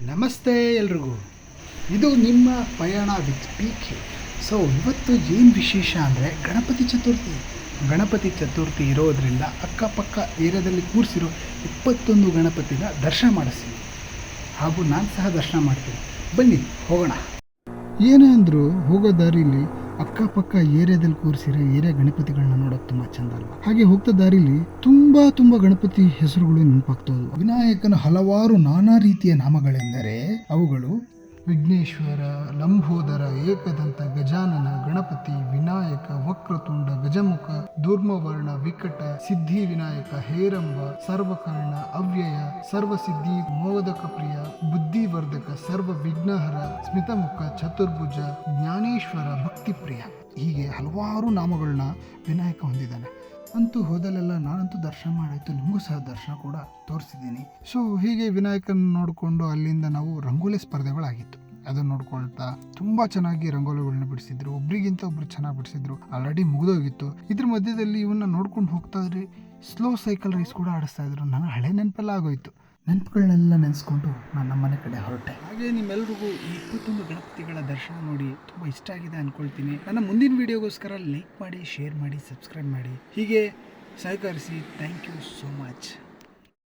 ನಮಸ್ತೆ ಎಲ್ರಿಗೂ. ಇದು ನಿಮ್ಮ ಪಯಣ ವಿತ್ PK. ಸೊ ಇವತ್ತು ಏನು ವಿಶೇಷ ಅಂದರೆ ಗಣಪತಿ ಚತುರ್ಥಿ ಇರೋದರಿಂದ ಅಕ್ಕಪಕ್ಕ ಏರಿಯಾದಲ್ಲಿ ಕೂರಿಸಿರೋ 21 ಗಣಪತಿನ ದರ್ಶನ ಮಾಡಿಸ್ತೀನಿ, ಹಾಗೂ ನಾನು ಸಹ ದರ್ಶನ ಮಾಡ್ತೀನಿ. ಬನ್ನಿ ಹೋಗೋಣ. ಏನೇ ಅಂದರೂ ಹೋಗೋ ದಾರಿಲಿ ಅಕ್ಕಪಕ್ಕ ಏರಿಯಾದಲ್ಲಿ ಕೂರಿಸಿರೋ ಏರಿಯಾ ಗಣಪತಿಗಳನ್ನ ನೋಡೋಕೆ ತುಂಬ ಚಂದ ಅಲ್ವಾ? ಹಾಗೆ ಹೋಗ್ತಾ ದಾರಿಲಿ ತುಂಬ ಗಣಪತಿ ಹೆಸರುಗಳು ನೆನಪಾಗ್ತವೆ. ವಿನಾಯಕನ ಹಲವಾರು ನಾನಾ ರೀತಿಯ ನಾಮಗಳೆಂದರೆ ಅವುಗಳು ವಿಘ್ನೇಶ್ವರ, ಲಂಬೋದರ, ಏಕದಂತ, ಗಜಾನನ, ಗಣಪತಿ, ವಿನಾಯಕ, ವಕ್ರತುಂಡ, ಗಜಮುಖ, ಧೂಮ್ರವರ್ಣ, ವಿಕಟ, ಸಿದ್ಧಿ ವಿನಾಯಕ, ಹೇರಂಬ, ಸರ್ವಕರ್ಣ, ಅವ್ಯಯ, ಸರ್ವಸಿದ್ಧಿ, ಮೋದಕ ಪ್ರಿಯ, ಬುದ್ಧಿವರ್ಧಕ, ಸರ್ವ ವಿಘ್ನಹರ, ಸ್ಮಿತಮುಖ, ಚತುರ್ಭುಜ, ಜ್ಞಾನೇಶ್ವರ, ಭಕ್ತಿಪ್ರಿಯ. ಹೀಗೆ ಹಲವಾರು ನಾಮಗಳನ್ನ ವಿನಾಯಕ ಹೊಂದಿದ್ದಾನೆ. ಅಂತೂ ಹೋದಲ್ಲೆಲ್ಲ ನಾನಂತೂ ದರ್ಶನ ಮಾಡಾಯಿತು, ನಿಮಗೂ ಸಹ ದರ್ಶನ ಕೂಡ ತೋರಿಸಿದ್ದೀನಿ. ಸೊ ಹೀಗೆ ವಿನಾಯಕನ ನೋಡಿಕೊಂಡು ಅಲ್ಲಿಂದ ನಾವು ರಂಗೋಲಿ ಸ್ಪರ್ಧೆಗಳಾಗಿತ್ತು, ಅದನ್ನು ನೋಡ್ಕೊಳ್ತಾ ತುಂಬ ಚೆನ್ನಾಗಿ ರಂಗೋಲಿಗಳನ್ನ ಬಿಡಿಸಿದ್ರು. ಒಬ್ರಿಗಿಂತ ಒಬ್ರು ಚೆನ್ನಾಗಿ ಬಿಡಿಸಿದ್ರು. ಆಲ್ರೆಡಿ ಮುಗಿದೋಗಿತ್ತು. ಇದ್ರ ಮಧ್ಯದಲ್ಲಿ ಇವನ್ನ ನೋಡ್ಕೊಂಡು ಹೋಗ್ತಾ ಇದ್ರೆ ಸ್ಲೋ ಸೈಕಲ್ ರೇಸ್ ಕೂಡ ಆಡಿಸ್ತಾ ಇದ್ರು. ನನಗೆ ಹಳೆ ನೆನಪೆಲ್ಲ ಆಗೋಯ್ತು. ನೆನಪುಗಳನ್ನೆಲ್ಲ ನೆನೆಸ್ಕೊಂಡು ನಾನು ನಮ್ಮನೆ ಕಡೆ ಹೊರಟೆ. ಹಾಗೆ ನಿಮ್ಮೆಲ್ರಿಗೂ ಈ 21 ಗಣಪತಿಗಳ ದರ್ಶನ ನೋಡಿ ತುಂಬ ಇಷ್ಟ ಆಗಿದೆ ಅಂದ್ಕೊಳ್ತೀನಿ. ನನ್ನ ಮುಂದಿನ ವಿಡಿಯೋಗೋಸ್ಕರ ಲೈಕ್ ಮಾಡಿ, ಶೇರ್ ಮಾಡಿ, ಸಬ್ಸ್ಕ್ರೈಬ್ ಮಾಡಿ, ಹೀಗೆ ಸಹಕರಿಸಿ. Thank you so much.